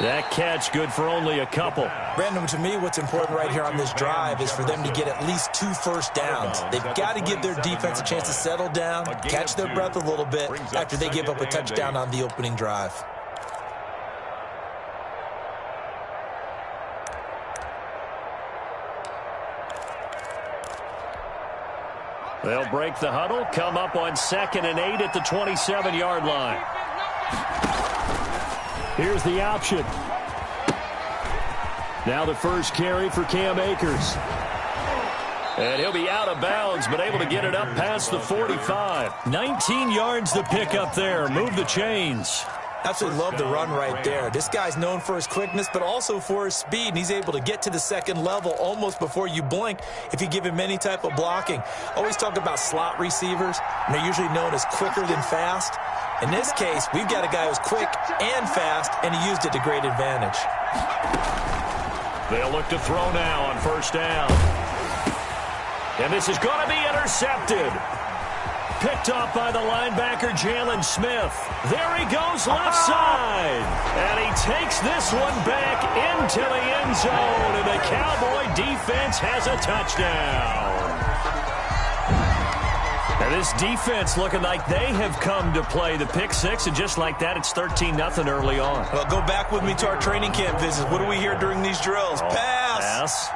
That catch good for only a couple. Brandon, to me, what's important right here on this drive is for them to get at least 2 first downs. They've got to give their defense a chance to settle down, catch their breath a little bit after they give up a touchdown on the opening drive. They'll break the huddle, come up on 2nd and 8 at the 27-yard line. Here's the option. Now the first carry for Cam Akers. And he'll be out of bounds, but able to get it up past the 45. 19 yards to pick up there. Move the chains. Absolutely love the run right there. This guy's known for his quickness, but also for his speed, and he's able to get to the second level almost before you blink if you give him any type of blocking. Always talk about slot receivers, and they're usually known as quicker than fast. In this case, we've got a guy who's quick and fast, and he used it to great advantage. They'll look to throw now on first down. And this is going to be intercepted. Picked off by the linebacker, Jalen Smith. There he goes left side. And he takes this one back into the end zone. And the Cowboy defense has a touchdown. And this defense looking like they have come to play the pick six. And just like that, it's 13-0 early on. Well, go back with me to our training camp visits. What do we hear during these drills? Pass.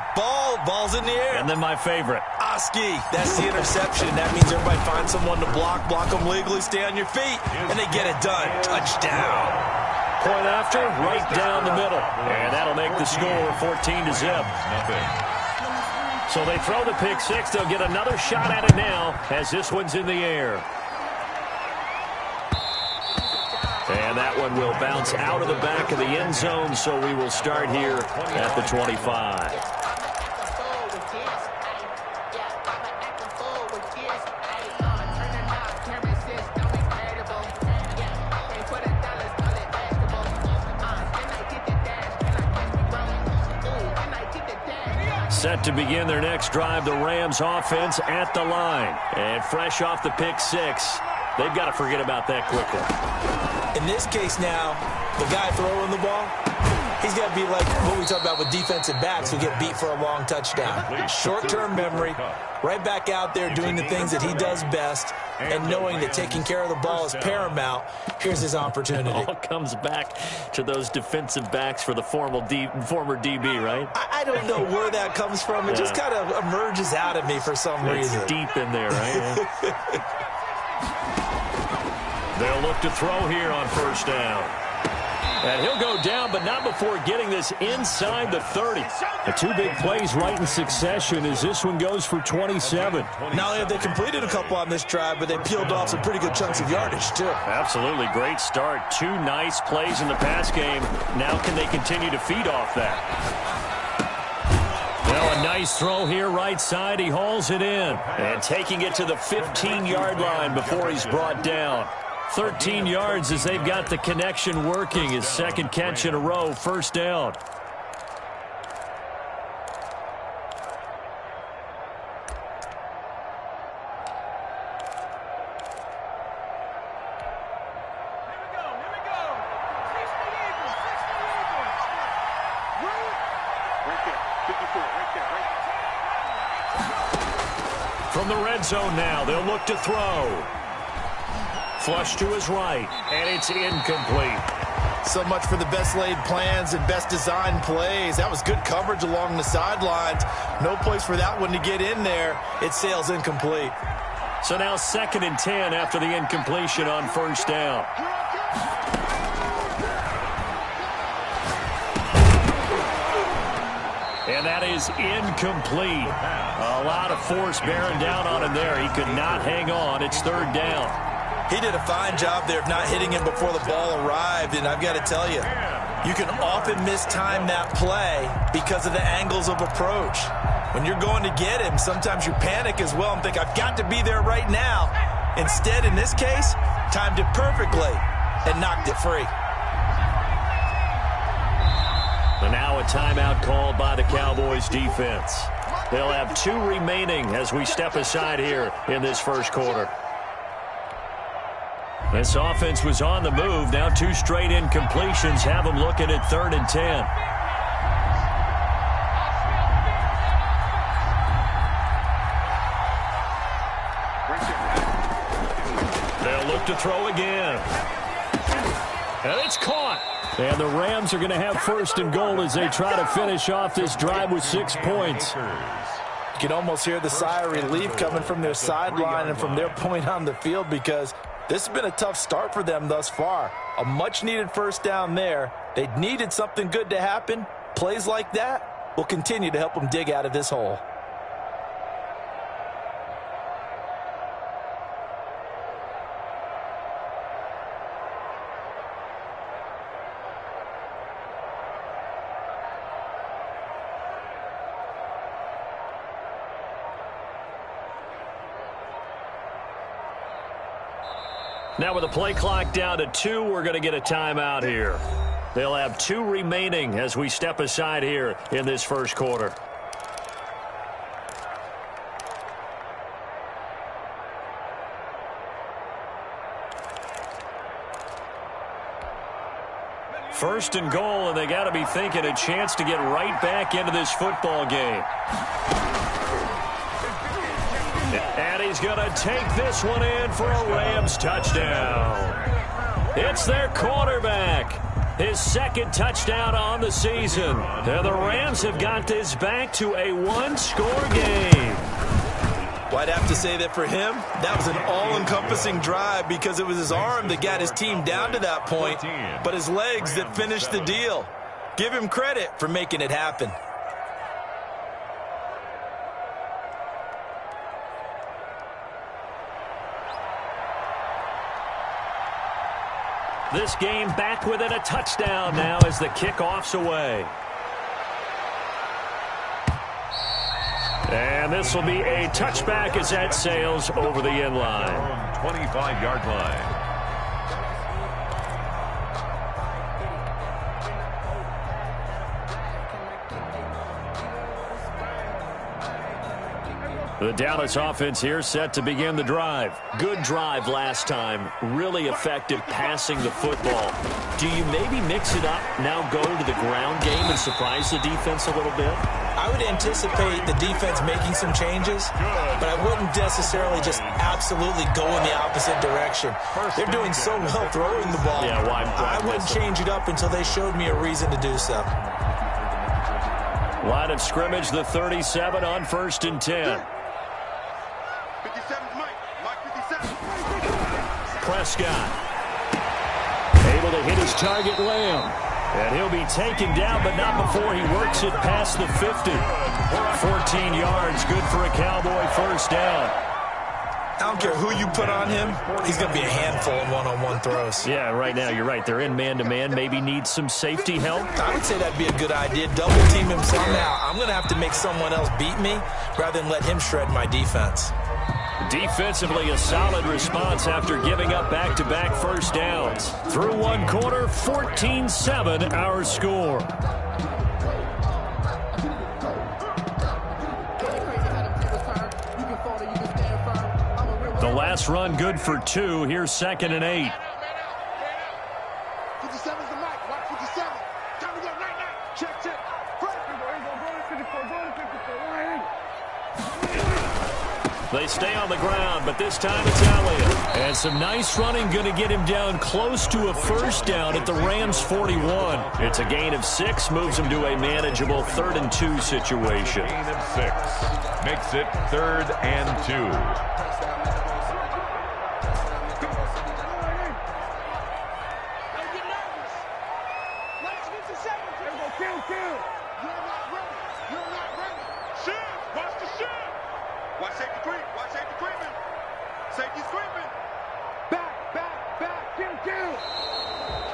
Ball's in the air. And then my favorite. Oski. That's the interception. That means everybody finds someone to block them legally, stay on your feet, and they get it done. Touchdown. Point after, right down the middle. And that'll make the score 14-0. So they throw the pick six. They'll get another shot at it now as this one's in the air. And that one will bounce out of the back of the end zone, so we will start here at the 25. Set to begin their next drive, the Rams offense at the line. And fresh off the pick six, they've got to forget about that quickly. In this case now, the guy throwing the ball, he's got to be like what we talk about with defensive backs who get beat for a long touchdown. Short-term memory, right back out there doing the things that he does best, and knowing that taking care of the ball is paramount. Here's his opportunity. It all comes back to those defensive backs for the former DB, right? I don't know where that comes from. It just kind of emerges out of me for some reason. It's deep in there, right? They'll look to throw here on first down. And he'll go down, but not before getting this inside the 30. The two big plays right in succession as this one goes for 27. Not only have they completed a couple on this drive, but they peeled off some pretty good chunks of yardage, too. Absolutely. Great start. Two nice plays in the pass game. Now can they continue to feed off that? Well, a nice throw here right side. He hauls it in. And taking it to the 15-yard line before he's brought down. 13 yards as they've got the connection working. His second catch in a row, first down. From the red zone now, they'll look to throw. Flush to his right, and it's incomplete. So much for the best laid plans and best designed plays. That was good coverage along the sidelines. No place for that one to get in there. It sails incomplete. So now 2nd and 10 after the incompletion on first down. And that is incomplete. A lot of force bearing down on him there. He could not hang on. It's third down. He did a fine job there of not hitting him before the ball arrived, and I've got to tell you, you can often mistime that play because of the angles of approach. When you're going to get him, sometimes you panic as well and think, I've got to be there right now. Instead, in this case, timed it perfectly and knocked it free. And now a timeout called by the Cowboys defense. They'll have 2 remaining as we step aside here in this first quarter. This offense was on the move. Now 2 straight incompletions have them looking at 3rd and 10. They'll look to throw again. And it's caught. And the Rams are going to have 1st and goal as they try to finish off this drive with 6 points. You can almost hear the sigh of relief coming from their sideline and from their point on the field, because this has been a tough start for them thus far. A much-needed 1st down there. They needed something good to happen. Plays like that will continue to help them dig out of this hole. Now with the play clock down to 2, we're going to get a timeout here. They'll have 2 remaining as we step aside here in this 1st quarter. First and goal, and they got to be thinking a chance to get right back into this football game. And he's going to take this one in for a Rams touchdown. It's their quarterback. His 2nd touchdown on the season. And the Rams have got this back to a 1-score game. Well, I'd have to say that for him, that was an all-encompassing drive, because it was his arm that got his team down to that point, but his legs that finished the deal. Give him credit for making it happen. This game back within a touchdown now as the kickoff's away. And this will be a touchback as that sails over the end line. 25-yard line. The Dallas offense here set to begin the drive. Good drive last time. Really effective passing the football. Do you maybe mix it up, now go to the ground game and surprise the defense a little bit? I would anticipate the defense making some changes, but I wouldn't necessarily just absolutely go in the opposite direction. They're doing so well throwing the ball. Yeah, I wouldn't change it up until they showed me a reason to do so. Line of scrimmage, the 37 on 1st and 10. Prescott able to hit his target, Lamb, and he'll be taken down, but not before he works it past the 50. 14 yards, good for a Cowboy 1st down. I don't care who you put on him, he's going to be a handful in one-on-one throws. Yeah, right now you're right. They're in man-to-man, maybe need some safety help. I would say that'd be a good idea. Double team him somehow. I'm going to have to make someone else beat me rather than let him shred my defense. Defensively, a solid response after giving up back-to-back 1st downs. Through 1 quarter, 14-7 our score. The last run good for 2. Here's 2nd and 8. 57's the mic. Watch 57. Time to go. Night. Check. They stay on the ground, but this time it's Elliott. And some nice running going to get him down close to a 1st down at the Rams 41. It's a gain of 6, moves him to a manageable 3rd and 2 situation. Gain of 6 makes it 3rd and 2.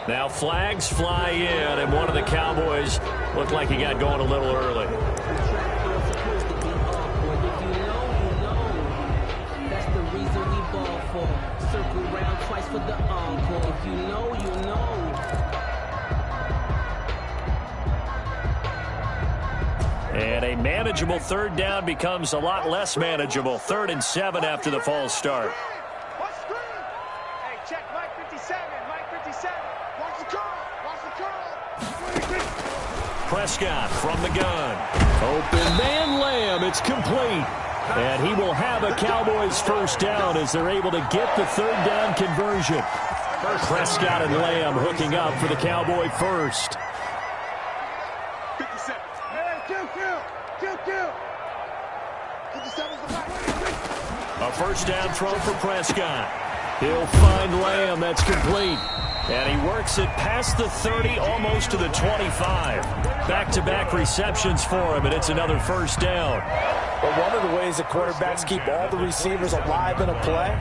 Now flags fly in, and one of the Cowboys looked like he got going a little early. That's the reason we ball for. Circle round twice for the encore. If you know, you know. And a manageable 3rd down becomes a lot less manageable. 3rd and 7 after the false start. Hey, check, Mike. Watch the curl. Watch the curl. Prescott from the gun. Open man, Lamb. It's complete. And he will have a Cowboys first down as they're able to get the third down conversion. Prescott and Lamb hooking up for the Cowboy first. 57. Hey, kill. 57's the back. A first down throw for Prescott. He'll find Lamb. That's complete. And he works it past the 30, almost to the 25. Back-to-back receptions for him, and it's another first down. But one of the ways that quarterbacks keep all the receivers alive in a play,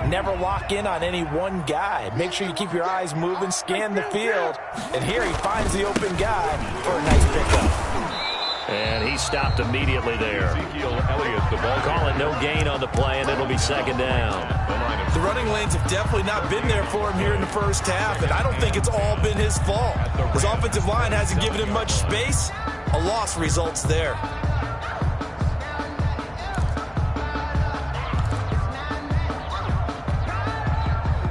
never lock in on any one guy. Make sure you keep your eyes moving, scan the field. And here he finds the open guy for a nice pickup. And he stopped immediately there. Ezekiel Elliott, the ball. Call it no gain on the play, and it'll be second down. The running lanes have definitely not been there for him here in the first half, and I don't think it's all been his fault. His offensive line hasn't given him much space. A loss results there.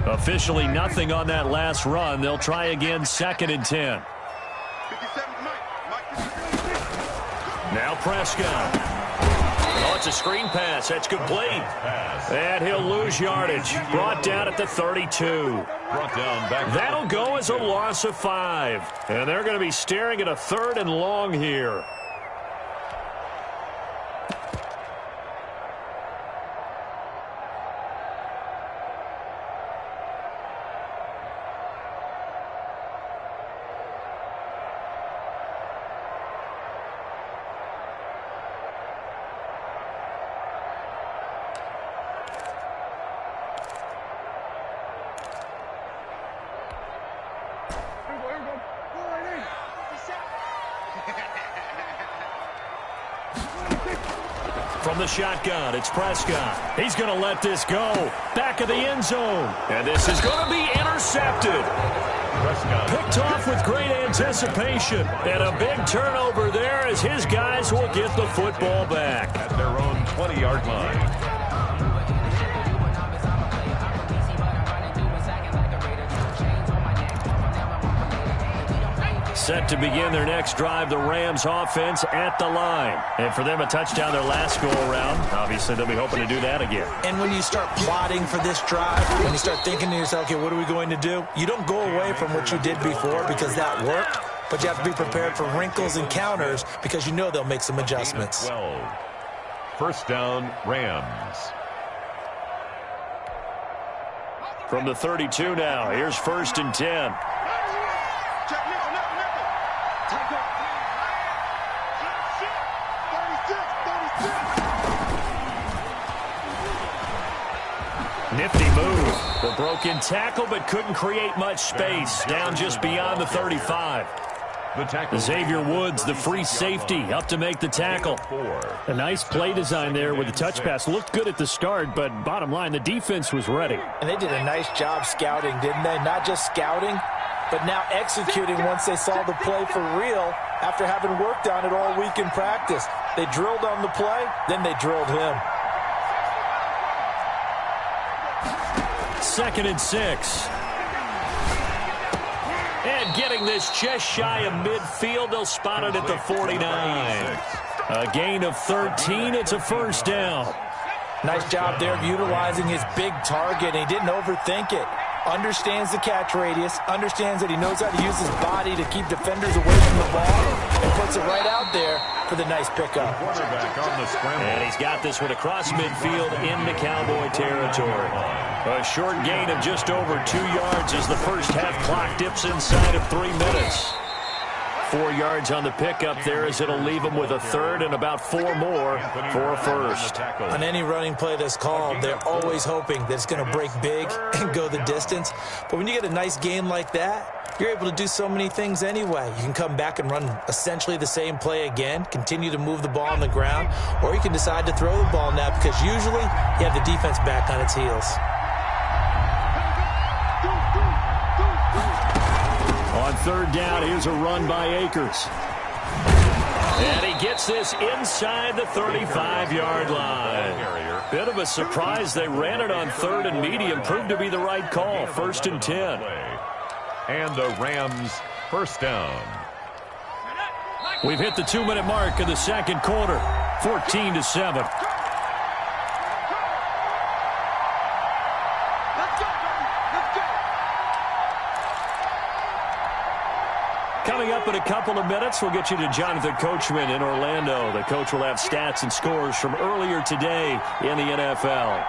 Officially nothing on that last run. They'll try again, 2nd and 10. 57's Mike. Now Prescott. Oh, it's a screen pass. That's complete. And he'll lose yardage. Brought down at the 32. Brought down back. That'll go as a loss of 5. And they're going to be staring at a 3rd and long here. From the shotgun, it's Prescott. He's going to let this go. Back of the end zone. And this is going to be intercepted. Prescott. Picked off with great anticipation. And a big turnover there as his guys will get the football back. At their own 20-yard line. Set to begin their next drive, the Rams offense at the line. And for them, a touchdown their last go-around. Obviously, they'll be hoping to do that again. And when you start plotting for this drive, when you start thinking to yourself, okay, what are we going to do? You don't go away from what you did before because that worked, but you have to be prepared for wrinkles and counters because you know they'll make some adjustments. 12. First down, Rams. From the 32 now, here's 1st and 10. Nifty move. The broken tackle, but couldn't create much space. Down just beyond the 35. The tackle. Xavier Woods, the free safety, up to make the tackle. A nice play design there with the touch pass. Looked good at the start, but bottom line, the defense was ready. And they did a nice job scouting, didn't they? Not just scouting, but now executing once they saw the play for real after having worked on it all week in practice. They drilled on the play, then they drilled him. 2nd and 6. And getting this just shy of midfield, they'll spot it at the 49. A gain of 13. It's a first down. Nice job there of utilizing his big target. He didn't overthink it. Understands the catch radius. Understands that he knows how to use his body to keep defenders away from the ball. And puts it right out there for the nice pickup. Quarterback on the scramble. And he's got this one across midfield into Cowboy territory. A short gain of just over 2 yards as the first half clock dips inside of 3 minutes. 4 yards on the pickup there as it'll leave them with a 3rd and about 4 more for a first. On any running play that's called, they're always hoping that it's going to break big and go the distance. But when you get a nice gain like that, you're able to do so many things anyway. You can come back and run essentially the same play again, continue to move the ball on the ground, or you can decide to throw the ball now because usually you have the defense back on its heels. On 3rd down, here's a run by Akers. And he gets this inside the 35-yard line. Bit of a surprise. They ran it on 3rd and medium. Proved to be the right call. 1st and 10. and a Rams first down. We've hit the 2-minute mark of the second quarter, 14-7. Coming up in a couple of minutes, we'll get you to Jonathan Coachman in Orlando. The coach will have stats and scores from earlier today in the NFL.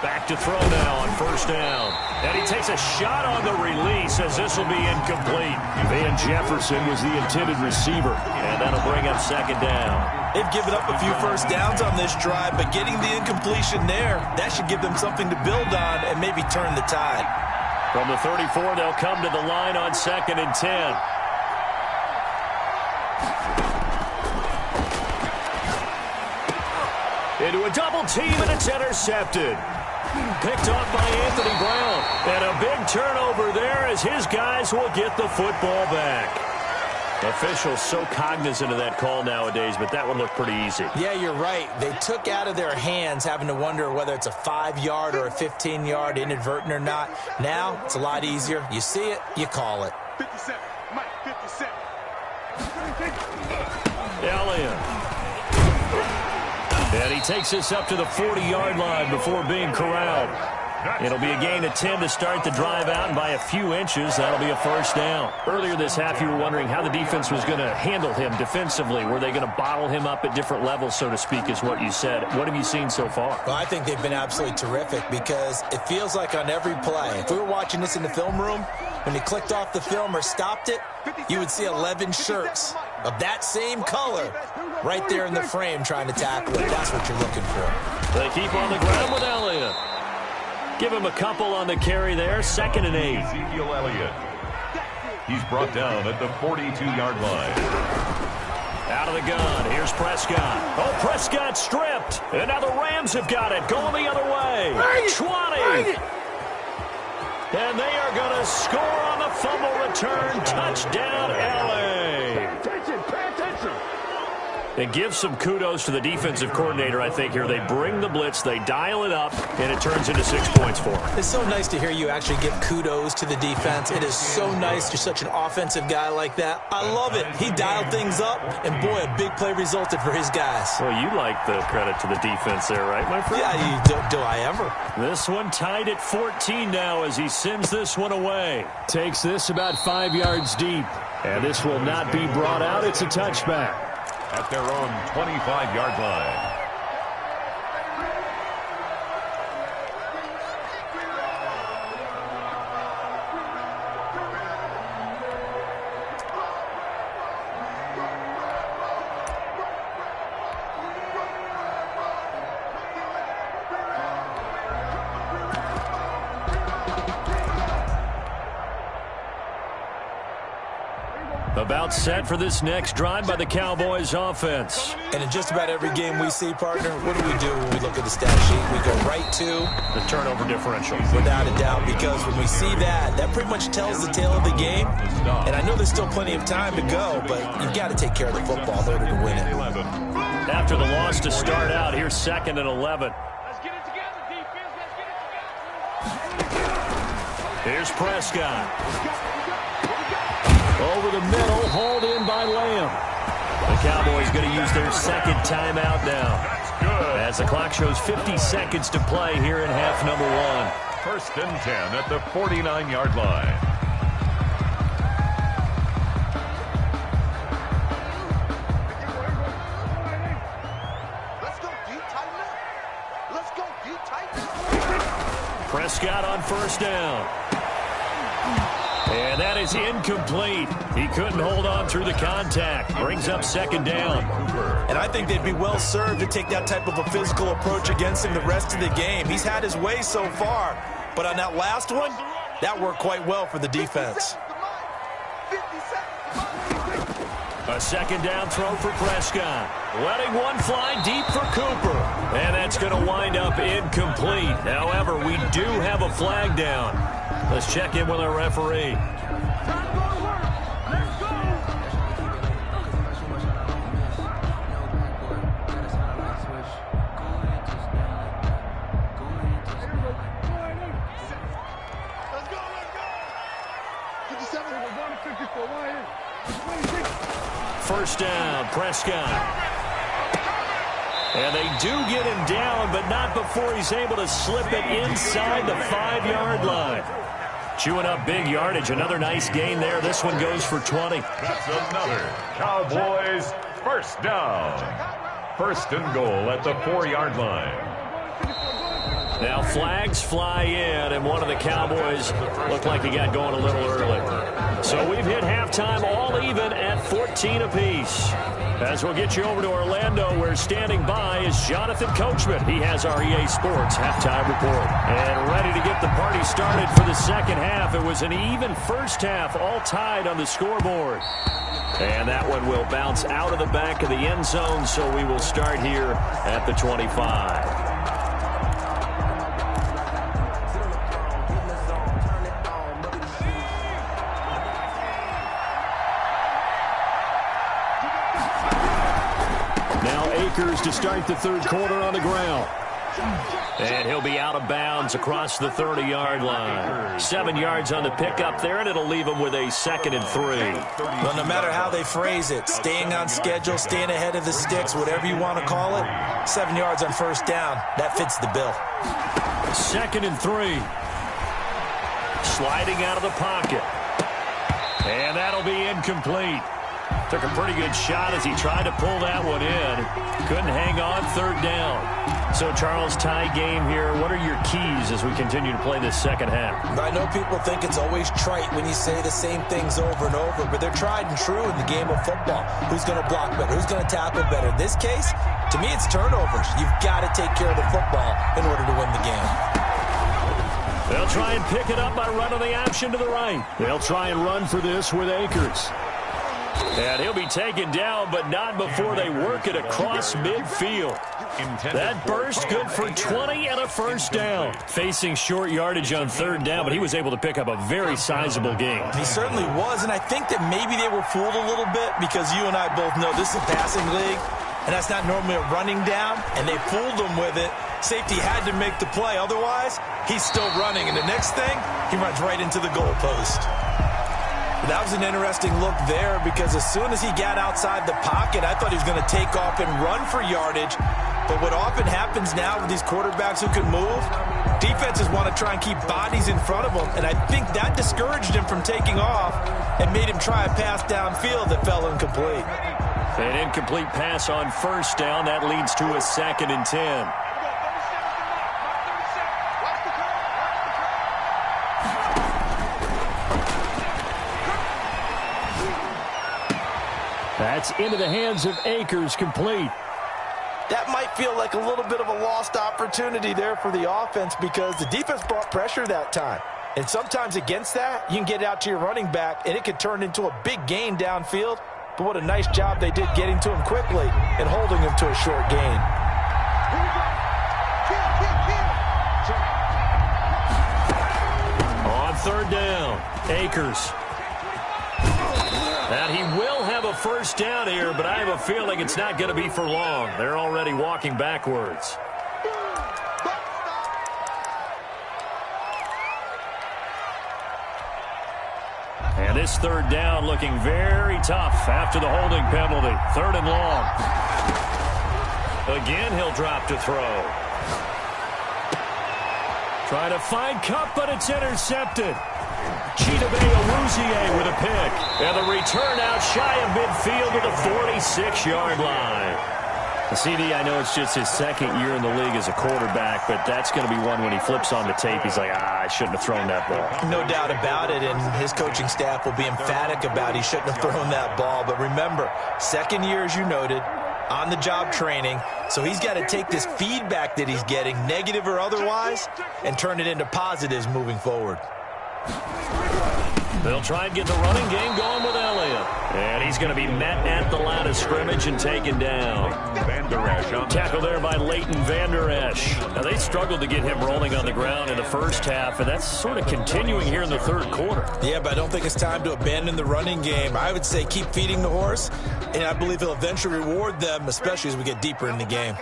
Back to throw now on first down. And he takes a shot on the release as this will be incomplete. Van Jefferson was the intended receiver, and that'll bring up second down. They've given up a few first downs on this drive, but getting the incompletion there, that should give them something to build on and maybe turn the tide. From the 34, they'll come to the line on 2nd and 10. Into a double team, and it's intercepted. Picked off by Anthony Brown. And a big turnover there as his guys will get the football back. Officials so cognizant of that call nowadays, but that one looked pretty easy. Yeah, you're right. They took out of their hands having to wonder whether it's a 5-yard or a 15-yard, inadvertent or not. Now, it's a lot easier. You see it, you call it. 57, Mike, 57. Elliott. And he takes this up to the 40-yard line before being corralled. It'll be a gain of 10 to start the drive out, and by a few inches, that'll be a first down. Earlier this half, you were wondering how the defense was going to handle him defensively. Were they going to bottle him up at different levels, so to speak, is what you said. What have you seen so far? Well, I think they've been absolutely terrific because it feels like on every play, if we were watching this in the film room, when he clicked off the film or stopped it, you would see 11 shirts of that same color right there in the frame trying to tackle it. That's what you're looking for. They keep on the ground with Elliott. Give him a couple on the carry there. 2nd and 8. Ezekiel Elliott. He's brought down at the 42-yard line. Out of the gun. Here's Prescott. Oh, Prescott stripped. And now the Rams have got it. Going the other way. 20. And they are going to score on the fumble return. Touchdown, LA. Pay attention. And give some kudos to the defensive coordinator, I think, here. They bring the blitz, they dial it up, and it turns into 6 points for them. It's so nice to hear you actually give kudos to the defense. It is so nice. You're such an offensive guy like that. I love it. He dialed things up, and boy, a big play resulted for his guys. Well, you like the credit to the defense there, right, my friend? Yeah, do I ever? This one tied at 14 now as he sends this one away. Takes this about 5 yards deep. And this will not be brought out. It's a touchback. At their own 25-yard line. About set for this next drive by the Cowboys offense. And in just about every game we see, partner, what do when we look at the stat sheet? We go right to the turnover differential. Without a doubt, because when we see that, that pretty much tells the tale of the game. And I know there's still plenty of time to go, but you've got to take care of the football in order to win it. After the loss to start out, here's 2nd and 11. Let's get it together, defense. Let's get it together. Here's Prescott. Over the middle, hauled in by Lamb. The Cowboys going to use their second timeout now. As the clock shows 50 seconds to play here in half number 1. 1st and 10 at the 49-yard line. Let's go deep, tighten up. Let's go deep, tighten up. Prescott on first down. And that is incomplete. He couldn't hold on through the contact. Brings up 2nd down. And I think they'd be well served to take that type of a physical approach against him the rest of the game. He's had his way so far. But on that last one, that worked quite well for the defense. 50 seconds. A 2nd down throw for Prescott. Letting one fly deep for Cooper. And that's going to wind up incomplete. However, we do have a flag down. Let's check in with our referee. First down, Prescott. And they do get him down, but not before he's able to slip it inside the 5-yard line. Chewing up big yardage. Another nice gain there. This one goes for 20. That's another Cowboys first down. First and goal at the 4-yard line. Now flags fly in, and one of the Cowboys looked like he got going a little early. So we've hit halftime all even at 14 apiece. As we'll get you over to Orlando, where standing by is Jonathan Coachman. He has our EA Sports halftime report. And ready to get the party started for the second half. It was an even first half, all tied on the scoreboard. And that one will bounce out of the back of the end zone, so we will start here at the 25. To start the third quarter on the ground. And he'll be out of bounds across the 30-yard line. 7 yards on the pickup there, and it'll leave him with a 2nd and 3. Well, no matter how they phrase it, staying on schedule, staying ahead of the sticks, whatever you want to call it, 7 yards on first down, that fits the bill. 2nd and 3. Sliding out of the pocket. And that'll be incomplete. Took a pretty good shot as he tried to pull that one in. Couldn't hang on, third down. So, Charles, tie game here. What are your keys as we continue to play this second half? I know people think it's always trite when you say the same things over and over, but they're tried and true in the game of football. Who's going to block better? Who's going to tackle better? In this case, to me, it's turnovers. You've got to take care of the football in order to win the game. They'll try and pick it up by running the option to the right. They'll try and run for this with Akers. And he'll be taken down, but not before they work it across midfield. That burst good for 20 and a first down. Facing short yardage on third down, but he was able to pick up a very sizable gain. He certainly was, and I think that maybe they were fooled a little bit because you and I both know this is a passing league, and that's not normally a running down, and they fooled him with it. Safety had to make the play. Otherwise, he's still running, and the next thing, he runs right into the goalpost. That was an interesting look there because as soon as he got outside the pocket, I thought he was going to take off and run for yardage. But what often happens now with these quarterbacks who can move, defenses want to try and keep bodies in front of them, and I think that discouraged him from taking off and made him try a pass downfield that fell incomplete. An incomplete pass on first down. That leads to a 2nd and 10. That's into the hands of Akers, complete. That might feel like a little bit of a lost opportunity there for the offense because the defense brought pressure that time. And sometimes against that, you can get it out to your running back, and it could turn into a big gain downfield. But what a nice job they did getting to him quickly and holding him to a short gain. On third down, Akers. And he will have a first down here, but I have a feeling it's not going to be for long. They're already walking backwards. And this third down looking very tough after the holding penalty. 3rd and long. Again, he'll drop to throw. Trying to find Cup, but it's intercepted. Chidobe with a pick. And the return out shy of midfield to the 46-yard line. The CD, I know it's just his 2nd year in the league as a quarterback, but that's going to be one when he flips on the tape. He's like, I shouldn't have thrown that ball. No doubt about it, and his coaching staff will be emphatic about he shouldn't have thrown that ball. But remember, 2nd year, as you noted, on-the-job training, so he's got to take this feedback that he's getting, negative or otherwise, and turn it into positives moving forward. They'll try and get the running game going with Elliott. And he's going to be met at the line of scrimmage and taken down. Tackle there by Leighton Vander Esch. Now, they struggled to get him rolling on the ground in the first half, and that's sort of continuing here in the third quarter. Yeah, but I don't think it's time to abandon the running game. I would say keep feeding the horse, and I believe he'll eventually reward them, especially as we get deeper in the game.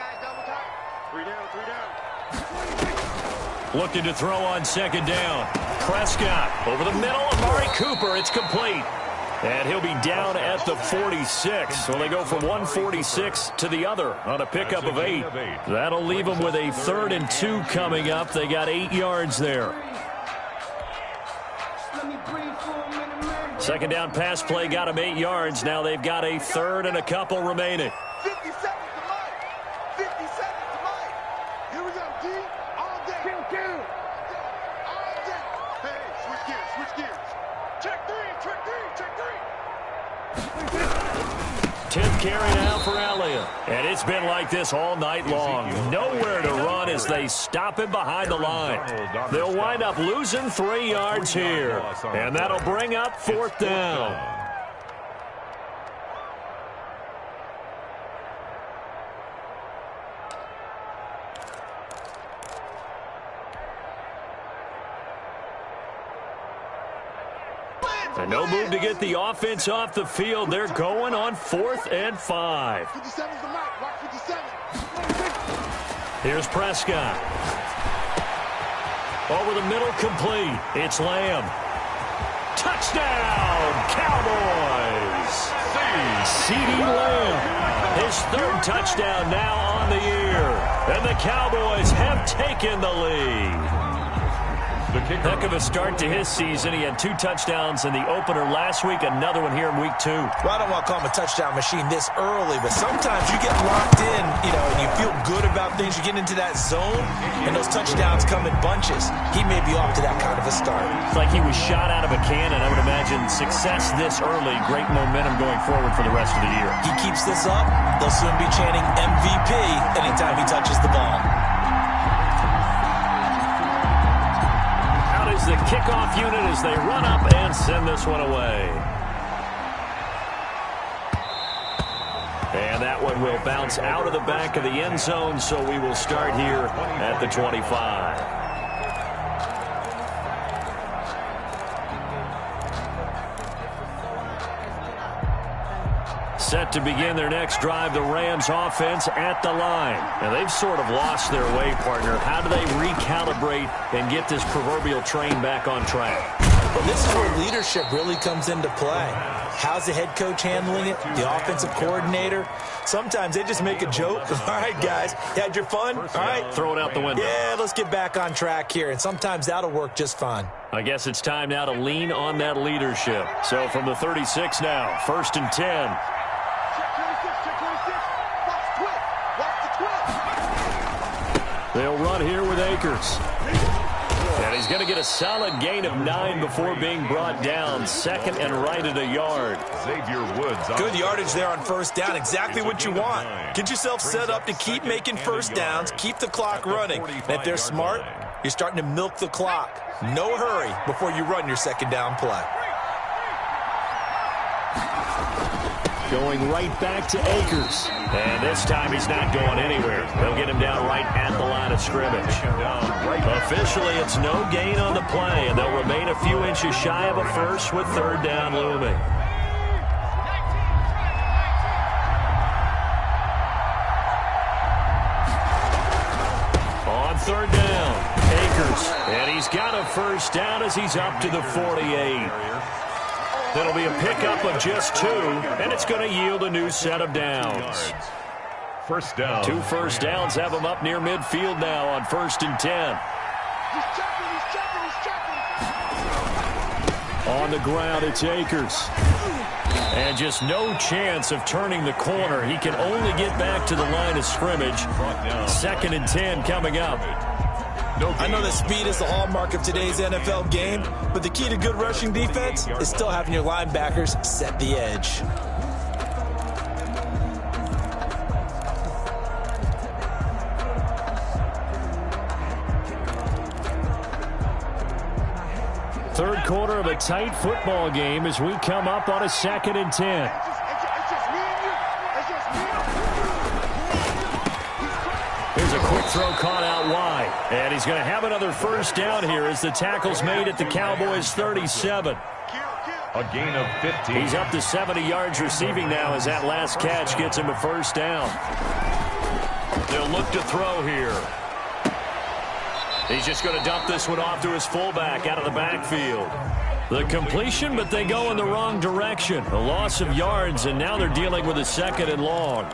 Looking to throw on 2nd down. Prescott over the middle. Amari Cooper. It's complete. And he'll be down at the 46. So they go from 146 to the other on a pickup of 8. That'll leave them with a 3rd and 2 coming up. They got 8 yards there. Second down pass play got them 8 yards. Now they've got a 3rd and a couple remaining. 50 seconds to Mike. 50 seconds to Mike. Here we go, D. All day. All day. Hey, switch gears, switch gears. Check 3, check 3, check 3. 10th carry now for Elliott. And it's been like this all night long. Nowhere to run as they stop him behind the line. They'll wind up losing 3 yards here. And that'll bring up 4th down. And no move to get the offense off the field. They're going on 4th and 5. 57's the Mike. Watch 57. Here's Prescott. Over the middle, complete. It's Lamb. Touchdown, Cowboys! CeeDee Lamb. His 3rd touchdown now on the year. And the Cowboys have taken the lead. Heck of a start to his season. He had 2 touchdowns in the opener last week, another one here in week 2. Well, I don't want to call him a touchdown machine this early, but sometimes you get locked in, and you feel good about things. You get into that zone, and those touchdowns come in bunches. He may be off to that kind of a start. It's like he was shot out of a cannon. I would imagine success this early, great momentum going forward for the rest of the year. He keeps this up, they'll soon be chanting MVP anytime he touches the ball. Out is the kickoff unit as they run up and send this one away. And that one will bounce out of the back of the end zone, so we will start here at the 25. Set to begin their next drive, the Rams offense at the line. Now, they've sort of lost their way, partner. How do they recalibrate and get this proverbial train back on track? Well, this is where leadership really comes into play. How's the head coach handling it? The offensive coordinator? Sometimes they just make a joke. All right, guys, you had your fun? All right. Throw it out the window. Yeah, let's get back on track here, and sometimes that'll work just fine. I guess it's time now to lean on that leadership. So from the 36 now, 1st and 10. They'll run here with Akers. And he's going to get a solid gain of 9 before being brought down. 2nd and right at a yard. Xavier Woods. Good yardage there on 1st down. Exactly what you want. Get yourself set up to keep making 1st downs. Keep the clock running. And if they're smart, you're starting to milk the clock. No hurry before you run your 2nd down play. Going right back to Akers. And this time he's not going anywhere. They'll get him down right at the line of scrimmage. Officially, it's no gain on the play, and they'll remain a few inches shy of a first with 3rd down looming. On 3rd down, Akers. And he's got a 1st down as he's up to the 48. That'll be a pickup of just 2, and it's going to yield a new set of downs. 1st down. 2 first downs have them up near midfield now on 1st and 10. He's checking. On the ground, it's Akers. And just no chance of turning the corner. He can only get back to the line of scrimmage. 2nd and 10 coming up. I know that speed is the hallmark of today's NFL game, but the key to good rushing defense is still having your linebackers set the edge. Third quarter of a tight football game as we come up on a 2nd and 10. Here's a quick throw caught out wide. And he's going to have another 1st down here as the tackle's made at the Cowboys' 37. A gain of 15. He's up to 70 yards receiving now as that last catch gets him a 1st down. They'll look to throw here. He's just going to dump this one off to his fullback out of the backfield. The completion, but they go in the wrong direction. A loss of yards, and now they're dealing with a 2nd and long.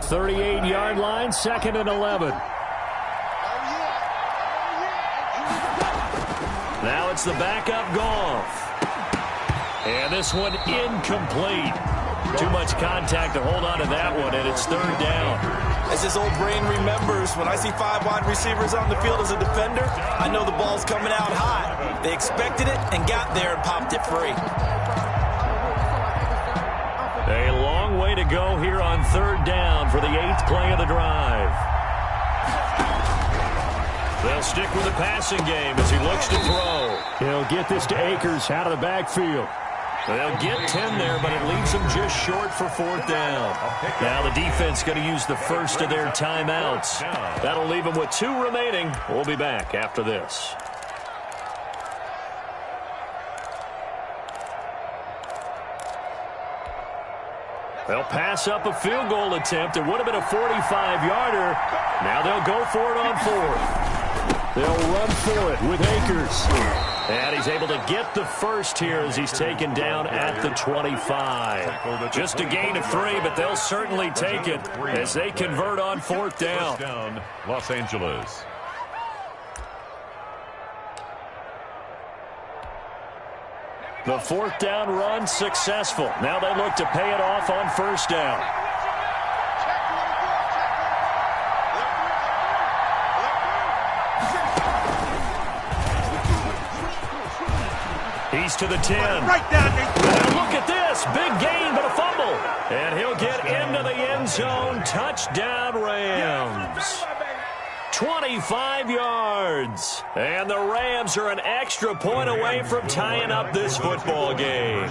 .38-yard line, 2nd and 11. Now it's the backup Goff. And this one incomplete. Too much contact to hold on to that one, and it's 3rd down. As his old brain remembers, when I see 5 wide receivers on the field as a defender, I know the ball's coming out high. They expected it and got there and popped it free. A long way to go here on 3rd down for the 8th play of the drive. They'll stick with the passing game as he looks to throw. He'll get this to Akers out of the backfield. They'll get 10 there, but it leaves them just short for 4th down. Now the defense going to use the first of their timeouts. That'll leave them with 2 remaining. We'll be back after this. They'll pass up a field goal attempt. It would have been a 45-yarder. Now they'll go for it on 4th. They'll run for it with Akers. And he's able to get the first here as he's taken down at the 25. Just a gain of 3, but they'll certainly take it as they convert on 4th down. Los Angeles. The 4th down run successful. Now they look to pay it off on 1st down. He's to the 10. And look at this. Big gain, but a fumble. And he'll get into the end zone. Touchdown, Rams. 25 yards. And the Rams are an extra point away from tying up this football game.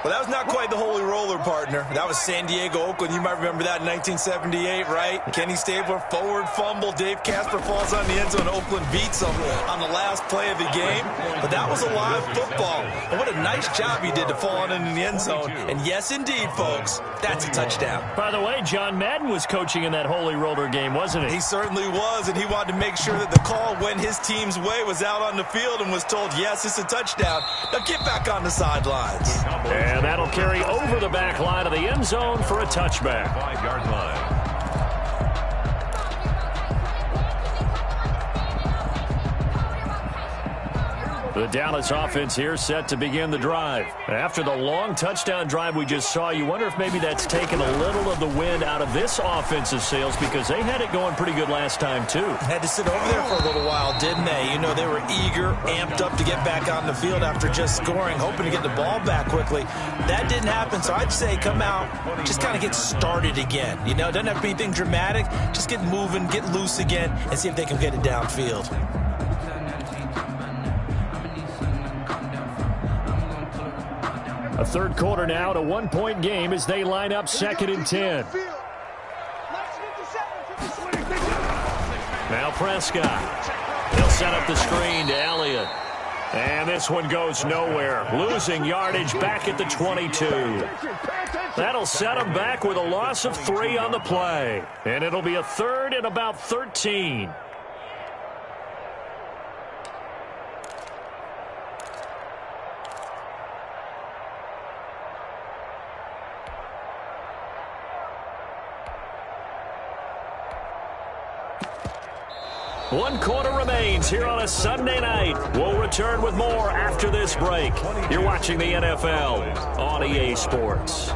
Well, that was not quite the holy roller, partner. That was San Diego, Oakland. You might remember that in 1978, right? Kenny Stabler, forward fumble. Dave Casper falls on the end zone. Oakland beats him on the last play of the game. But that was a live football. And what a nice job he did to fall on in the end zone. And yes, indeed, folks, that's a touchdown. By the way, John Madden was coaching in that holy roller game, wasn't he? He certainly was, and he wanted to make sure that the call went his team's way, was out on the field and was told, yes, it's a touchdown. Now get back on the sidelines. And that'll carry over the back line of the end zone for a touchback. 5-yard line. The Dallas offense here set to begin the drive. After the long touchdown drive we just saw, you wonder if maybe that's taken a little of the wind out of this offensive sails because they had it going pretty good last time too. Had to sit over there for a little while, didn't they? You know, they were eager, amped up to get back on the field after just scoring, hoping to get the ball back quickly. That didn't happen, so I'd say come out, just kind of get started again. You know, it doesn't have to be anything dramatic. Just get moving, get loose again, and see if they can get it downfield. A third quarter now at a one-point game as they line up 2nd and 10. Now Prescott. He'll set up the screen to Elliott. And this one goes nowhere. Losing yardage back at the 22. That'll set him back with a loss of 3 on the play. And it'll be a 3rd and about 13. One quarter remains here on a Sunday night. We'll return with more after this break. You're watching the NFL on EA Sports.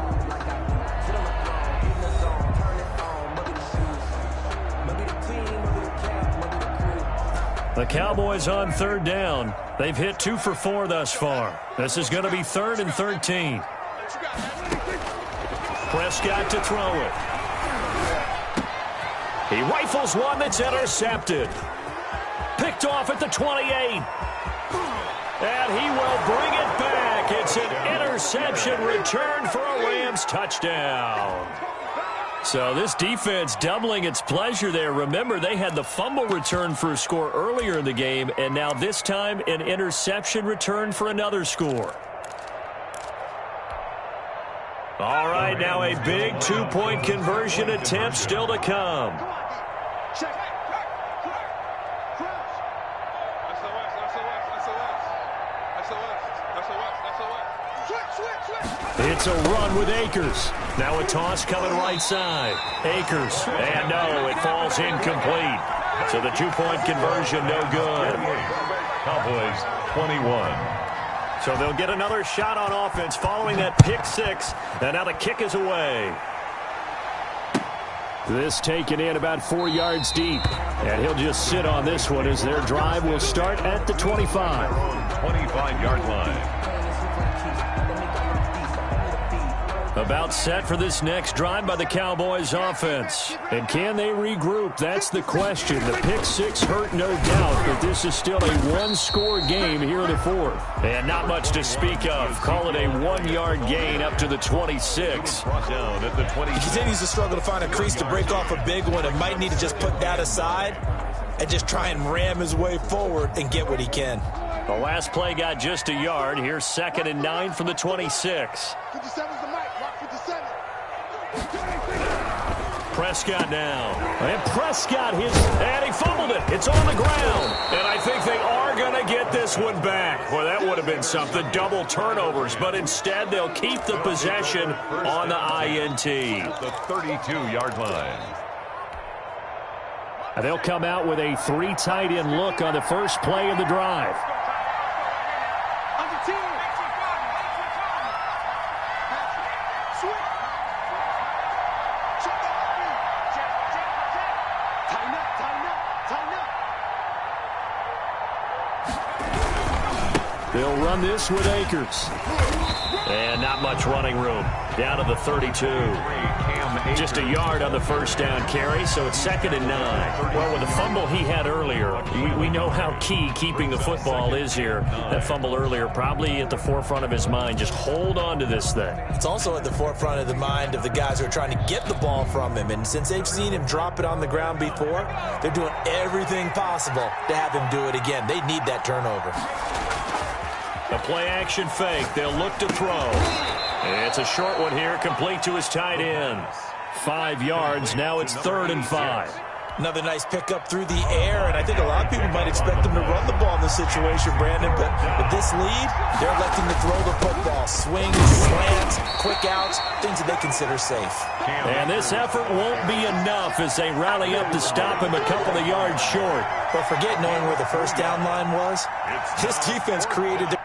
The Cowboys on 3rd down. They've hit 2 for 4 thus far. This is going to be 3rd and 13. Prescott to throw it. He rifles one that's intercepted. Picked off at the 28. And he will bring it back. It's an interception return for a Rams touchdown. So this defense doubling its pleasure there. Remember, they had the fumble return for a score earlier in the game, and now this time an interception return for another score. All right, now a big two-point conversion attempt still to come. It's a run with Akers. Now a toss coming right side. Akers, and no, it falls incomplete. So the two-point conversion no good. Cowboys 21. So they'll get another shot on offense following that pick six. And now the kick is away. This taken in about 4 yards deep. And he'll just sit on this one as their drive will start at the 25. 25-yard line. About set for this next drive by the Cowboys offense. And can they regroup? That's the question. The pick six hurt, no doubt, but this is still a one-score game here in the fourth. And not much to speak of. Call it a 1-yard gain up to the 26. He continues to struggle to find a crease to break off a big one and might need to just put that aside and just try and ram his way forward and get what he can. The last play got just a yard. Here's 2nd and 9 from the 26. 57's the mic. Mark 57. Prescott now. And Prescott and he fumbled it. It's on the ground. And I think they are going to get this one back. Boy, that would have been something. Double turnovers. But instead, they'll keep the possession on the INT. The 32-yard line. And they'll come out with a 3 tight end look on the first play of the drive. They'll run this with Akers. And not much running room. Down to the 32. Just a yard on the first down carry, so it's 2nd and 9. Well, with the fumble he had earlier, we know how key keeping the football is here. That fumble earlier probably at the forefront of his mind. Just hold on to this thing. It's also at the forefront of the mind of the guys who are trying to get the ball from him. And since they've seen him drop it on the ground before, they're doing everything possible to have him do it again. They need that turnover. A play-action fake. They'll look to throw. It's a short one here, complete to his tight end. 5 yards. Now it's 3rd and 5. Another nice pickup through the air, and I think a lot of people might expect them to run the ball in this situation, Brandon, but with this lead, they're electing to throw the football. Swings, slants, quick outs, things that they consider safe. And this effort won't be enough as they rally up to stop him a couple of yards short. But forget knowing where the first down line was. This defense created their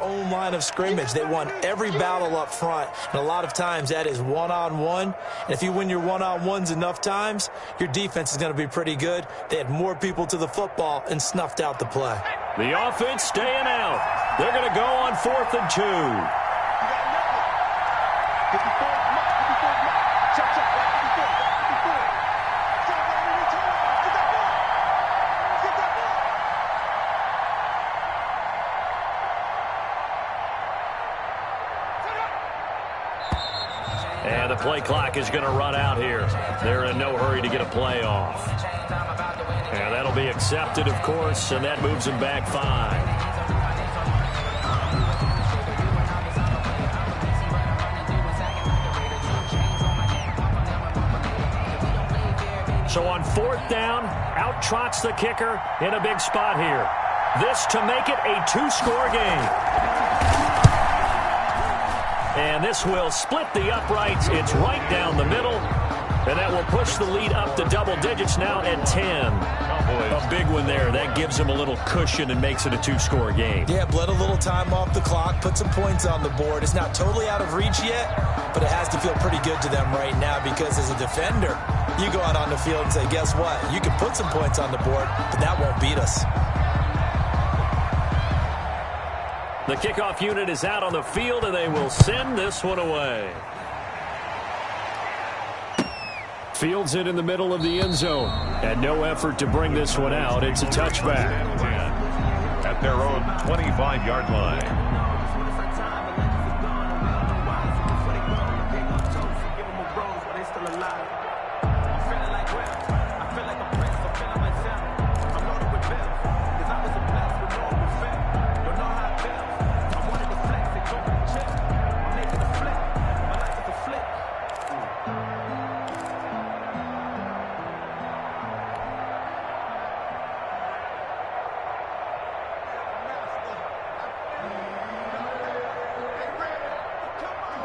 own line of scrimmage. They won every battle up front, and a lot of times that is one-on-one. And if you win your one-on-ones enough times, your defense is going to be pretty good. They had more people to the football and snuffed out the play. The offense staying out. They're going to go on 4th and 2. And the play clock is going to run out here. They're in no hurry to get a play off. And that'll be accepted, of course, and that moves them back 5. So on 4th down, out trots the kicker in a big spot here. This to make it a 2-score game. And this will split the uprights. It's right down the middle. And that will push the lead up to double digits now at 10. A big one there. That gives them a little cushion and makes it a 2-score game. Yeah, bled a little time off the clock, put some points on the board. It's not totally out of reach yet, but it has to feel pretty good to them right now because as a defender, you go out on the field and say, guess what? You can put some points on the board, but that won't beat us. The kickoff unit is out on the field, and they will send this one away. Fields it in the middle of the end zone. And no effort to bring this one out. It's a touchback. At their own 25-yard line.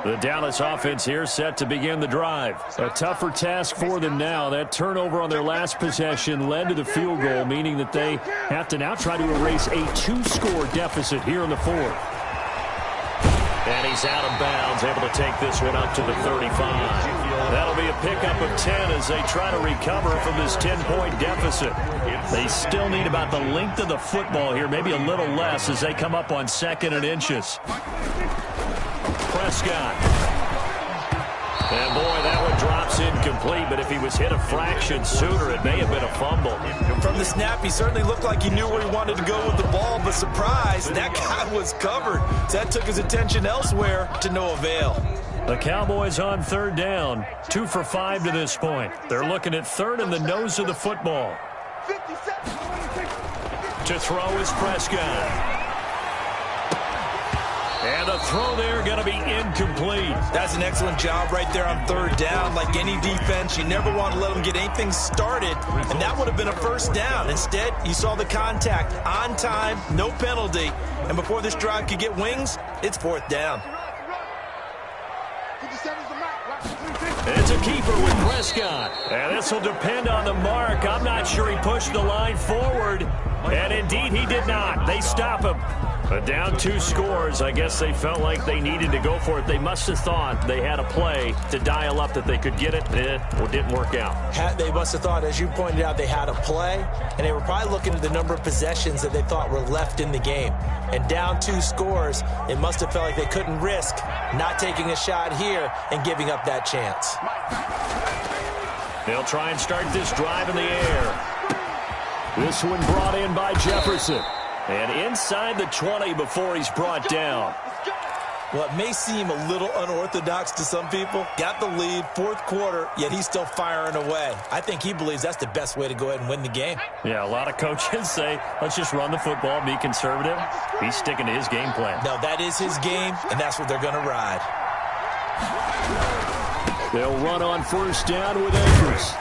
The Dallas offense here set to begin the drive. A tougher task for them now. That turnover on their last possession led to the field goal, meaning that they have to now try to erase a 2-score deficit here in the 4th. And he's out of bounds, able to take this one up to the 35. That'll be a pickup of 10 as they try to recover from this 10-point deficit. They still need about the length of the football here, maybe a little less as they come up on 2nd and inches. Prescott. And boy, that one drops incomplete, but if he was hit a fraction sooner, it may have been a fumble. From the snap, he certainly looked like he knew where he wanted to go with the ball, but surprise, that guy was covered. So that took his attention elsewhere to no avail. The Cowboys on 3rd down, 2 for 5 to this point. They're looking at 3rd in the nose of the football. To throw is Prescott. And the throw there going to be incomplete. That's an excellent job right there on 3rd down. Like any defense, you never want to let them get anything started, and that would have been a 1st down. Instead, you saw the contact on time, no penalty, and before this drive could get wings, it's 4th down. It's a keeper with Prescott. And this will depend on the mark. I'm not sure he pushed the line forward. And indeed, he did not. They stop him. But down 2 scores, I guess they felt like they needed to go for it. They must have thought they had a play to dial up that they could get it. It didn't work out. They must have thought, as you pointed out, they had a play, and they were probably looking at the number of possessions that they thought were left in the game. And down 2 scores, it must have felt like they couldn't risk not taking a shot here and giving up that chance. They'll try and start this drive in the air. This one brought in by Jefferson. And inside the 20 before he's brought down. Well, it may seem a little unorthodox to some people. Got the lead, 4th quarter, yet he's still firing away. I think he believes that's the best way to go ahead and win the game. Yeah, a lot of coaches say, let's just run the football, be conservative. He's sticking to his game plan. No, that is his game, and that's what they're going to ride. They'll run on 1st down with Akers.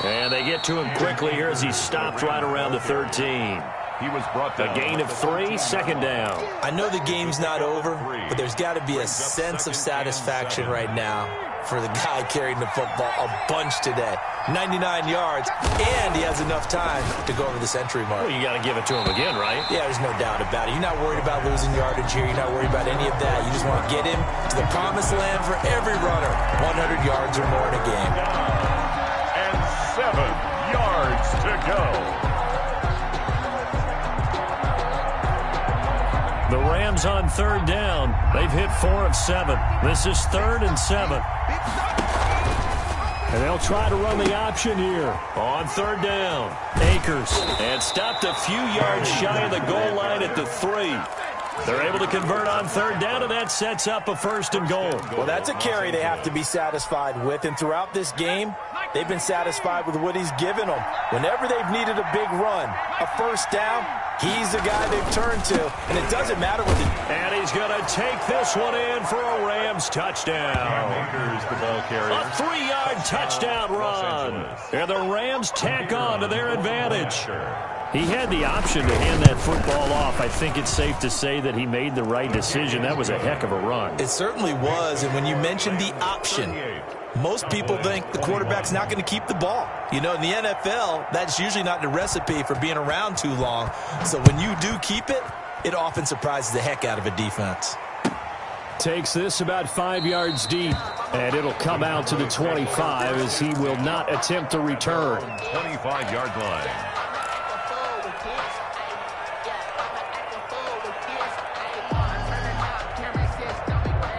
And they get to him quickly here as he stopped right around the 13. He was brought down. A gain of 3, 2nd down. I know the game's not over, but there's got to be a sense of satisfaction right now for the guy carrying the football a bunch today. 99 yards, and he has enough time to go over the century mark. Well, you got to give it to him again, right? Yeah, there's no doubt about it. You're not worried about losing yardage here. You're not worried about any of that. You just want to get him to the promised land for every runner. 100 yards or more in a game. And 7 yards to go. The Rams on 3rd down. They've hit 4 of 7. This is 3rd and 7. And they'll try to run the option here on 3rd down. Akers. And stopped a few yards shy of the goal line at the 3. They're able to convert on 3rd down, and that sets up a 1st and goal. Well, that's a carry they have to be satisfied with. And throughout this game, they've been satisfied with what he's given them. Whenever they've needed a big run, a 1st down, He's the guy they've turned to, and it doesn't matter what the... And he's going to take this one in for a Rams touchdown. The ball carrier. A 3-yard touchdown run. And the Rams tack on to their advantage. He had the option to hand that football off. I think it's safe to say that he made the right decision. That was a heck of a run. It certainly was, and when you mentioned the option, most people think the quarterback's not going to keep the ball. You know, in the NFL, that's usually not the recipe for being around too long. So when you do keep it, it often surprises the heck out of a defense. Takes this about 5 yards deep, and it'll come out to the 25 as he will not attempt to return. 25-yard line.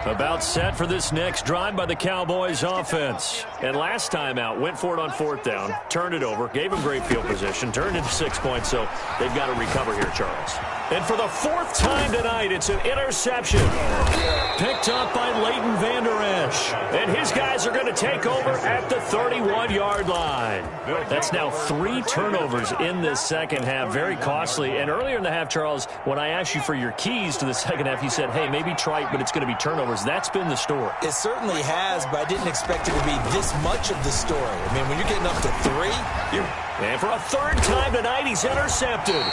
About set for this next drive by the Cowboys offense. And last time out, went for it on 4th down, turned it over, gave them great field position, turned into 6 points, so they've got to recover here, Charles. And for the 4th time tonight, it's an interception. Picked up by Leighton Vander Esch. And his guys are going to take over at the 31-yard line. That's now 3 turnovers in this second half. Very costly. And earlier in the half, Charles, when I asked you for your keys to the second half, you said, hey, maybe trite, but it's going to be turnovers. That's been the story. It certainly has, but I didn't expect it to be this much of the story. I mean, when you're getting up to 3, and for a 3rd time tonight, he's intercepted.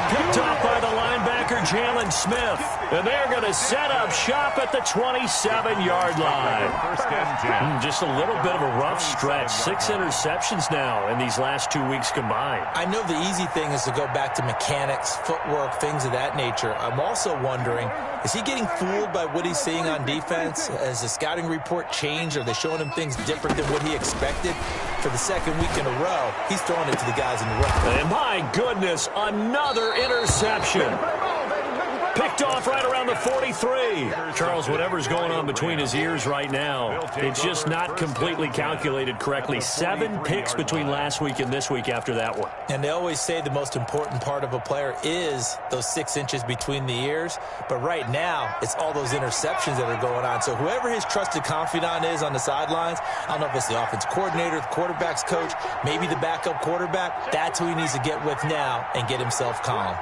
Picked up by the linebacker, Jalen Smith. And they're going to set up shop at the 27-yard line. Just a little bit of a rough stretch. 6 interceptions now in these last 2 weeks combined. I know the easy thing is to go back to mechanics, footwork, things of that nature. I'm also wondering, is he getting fooled by what he's seeing on defense? Has the scouting report changed? Are they showing him things different than what he expected? For the 2nd week in a row, he's throwing it to the guys in the row. And my goodness, another interception. Picked off right around the 43. Charles, whatever's going on between his ears right now, it's just not completely calculated correctly. 7 picks between last week and this week after that one. And they always say the most important part of a player is those 6 inches between the ears. But right now, it's all those interceptions that are going on. So whoever his trusted confidant is on the sidelines, I don't know if it's the offensive coordinator, the quarterback's coach, maybe the backup quarterback, that's who he needs to get with now and get himself calm.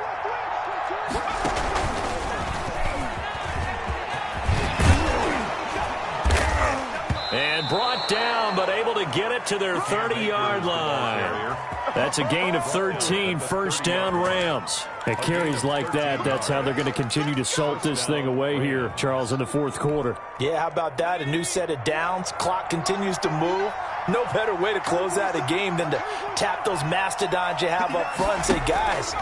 And brought down, but able to get it to their 30-yard line. That's a gain of 13, 1st down Rams. At carries like that, that's how they're going to continue to salt this thing away here, Charles, in the 4th quarter. Yeah, how about that? A new set of downs. Clock continues to move. No better way to close out a game than to tap those mastodons you have up front and say, guys,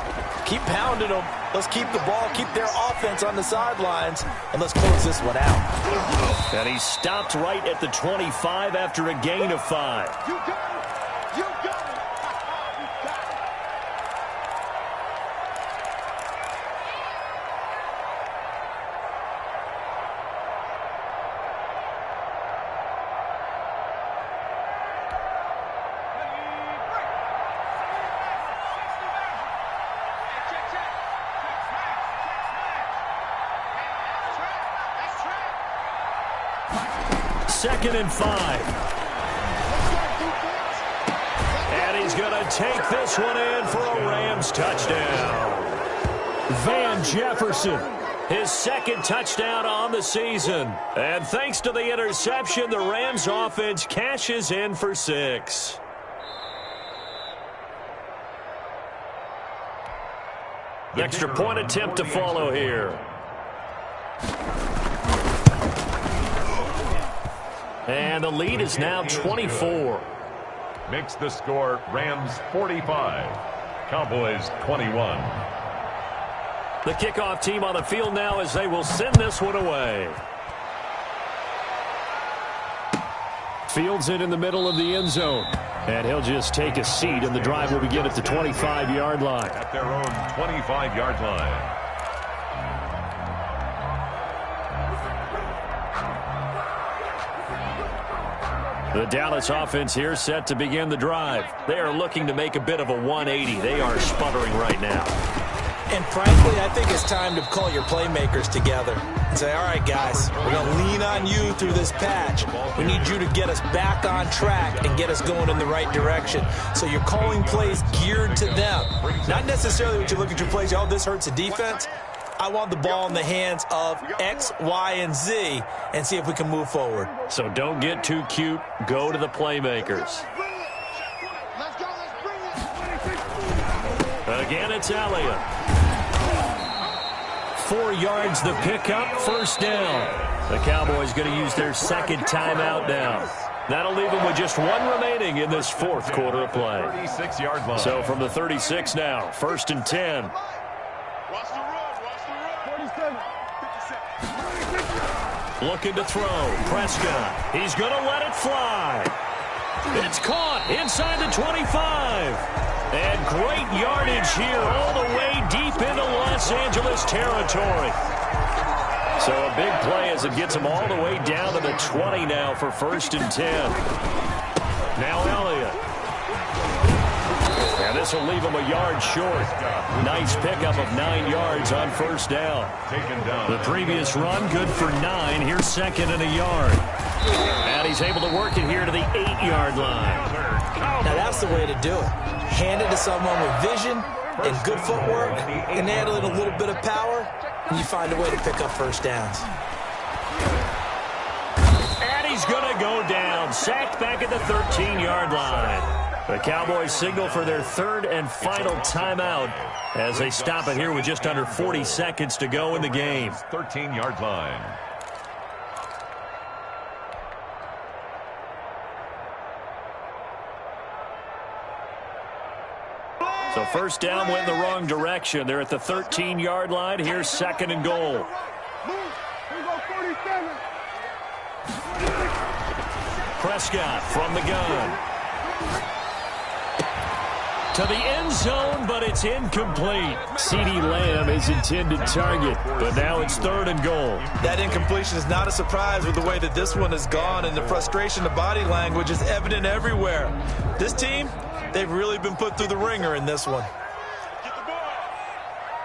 keep pounding them. Let's keep the ball, keep their offense on the sidelines, and let's close this one out. And he stopped right at the 25 after a gain of 5. You got it. You got it. Second and 5. And he's going to take this one in for a Rams touchdown. Van Jefferson, his 2nd touchdown on the season. And thanks to the interception, the Rams offense cashes in for 6. Extra point attempt to follow here. And the lead is now 24. Makes the score Rams 45, Cowboys 21. The kickoff team on the field now as they will send this one away. Fields it in the middle of the end zone. And he'll just take a seat, and the drive will begin at the 25-yard line. At their own 25-yard line. The Dallas offense here set to begin the drive. They are looking to make a bit of a 180. They are sputtering right now. And frankly, I think it's time to call your playmakers together and say, all right, guys, we're going to lean on you through this patch. We need you to get us back on track and get us going in the right direction. So you're calling plays geared to them. Not necessarily what you look at your plays, oh, this hurts the defense. I want the ball in the hands of X, Y, and Z and see if we can move forward. So don't get too cute. Go to the playmakers. Again, it's Elliott. 4 yards the pickup, first down. The Cowboys going to use their second timeout now. That'll leave them with just 1 remaining in this fourth quarter of play. 36-yard line. So from the 36 now, first and 10. Looking to throw. Prescott. He's going to let it fly. It's caught inside the 25. And great yardage here all the way deep into Los Angeles territory. So a big play as it gets them all the way down to the 20 now for first and 10. Now Elliott. And this will leave him a yard short. Nice pickup of 9 yards on first down. The previous run, good for 9. Here's second and a yard. And he's able to work it here to the 8-yard line. Now that's the way to do it. Hand it to someone with vision and good footwork and add in a little bit of power, and you find a way to pick up first downs. And he's going to go down. Sacked back at the 13-yard line. The Cowboys signal for their third and final timeout as they stop it here with just under 40 seconds to go in the game. 13-yard line. So first down went in the wrong direction. They're at the 13-yard line. Here's second and goal. Prescott from the gun. To the end zone, but it's incomplete. CeeDee Lamb is intended target, but now it's third and goal. That incompletion is not a surprise with the way that this one has gone, and the frustration of body language is evident everywhere. This team, they've really been put through the ringer in this one. Get the ball.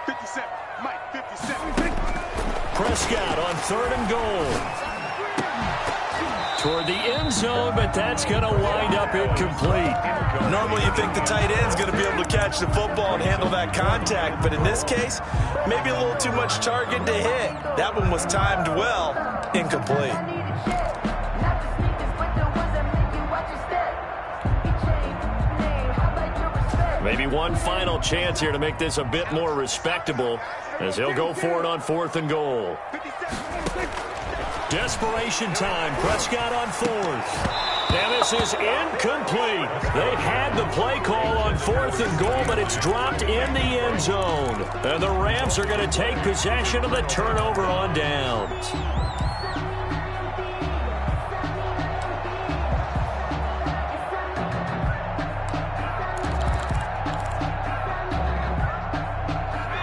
57. Mike, 57. Prescott on third and goal. Toward the end zone, but that's going to wind up incomplete. Normally you think the tight end's going to be able to catch the football and handle that contact, but in this case, maybe a little too much target to hit. That one was timed well, incomplete. Maybe one final chance here to make this a bit more respectable as he'll go for it on fourth and goal. Desperation time. Prescott on fourth. And this is incomplete. They had the play call on fourth and goal, but it's dropped in the end zone. And the Rams are going to take possession of the turnover on downs.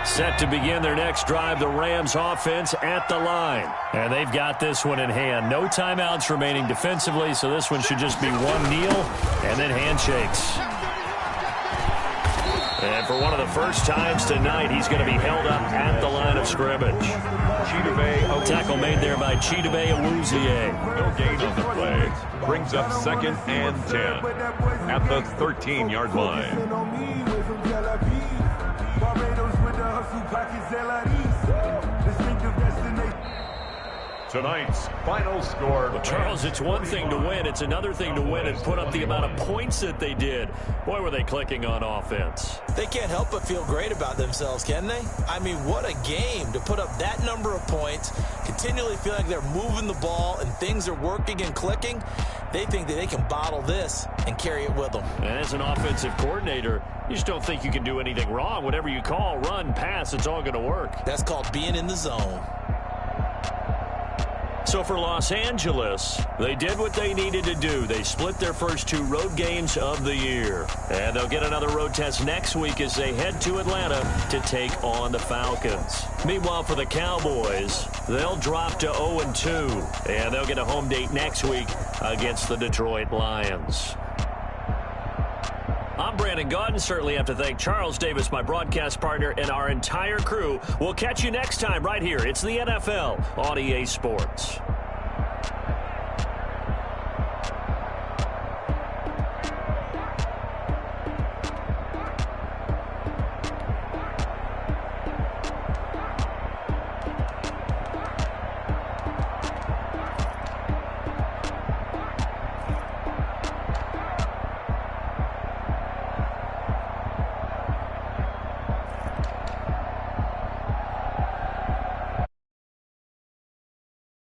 Set to begin their next drive, the Rams offense at the line. And they've got this one in hand. No timeouts remaining defensively, so this one should just be one kneel and then handshakes. And for one of the first times tonight, he's going to be held up at the line of scrimmage. Tackle made there by Chidobe Awuzie. No gain on the play. Brings up second and 10 at the 13-yard line. Tonight's final score. Well, Charles, it's one thing to win. It's another thing to win and put up the amount of points that they did. Boy, were they clicking on offense. They can't help but feel great about themselves, can they? I mean, what a game to put up that number of points, continually feel like they're moving the ball and things are working and clicking. They think that they can bottle this and carry it with them. And as an offensive coordinator, you just don't think you can do anything wrong. Whatever you call, run, pass, it's all going to work. That's called being in the zone. So for Los Angeles, they did what they needed to do. They split their first 2 road games of the year. And they'll get another road test next week as they head to Atlanta to take on the Falcons. Meanwhile, for the Cowboys, they'll drop to 0-2. And they'll get a home date next week against the Detroit Lions. I'm Brandon Gaudin. Certainly have to thank Charles Davis, my broadcast partner, and our entire crew. We'll catch you next time right here. It's the NFL on EA Sports.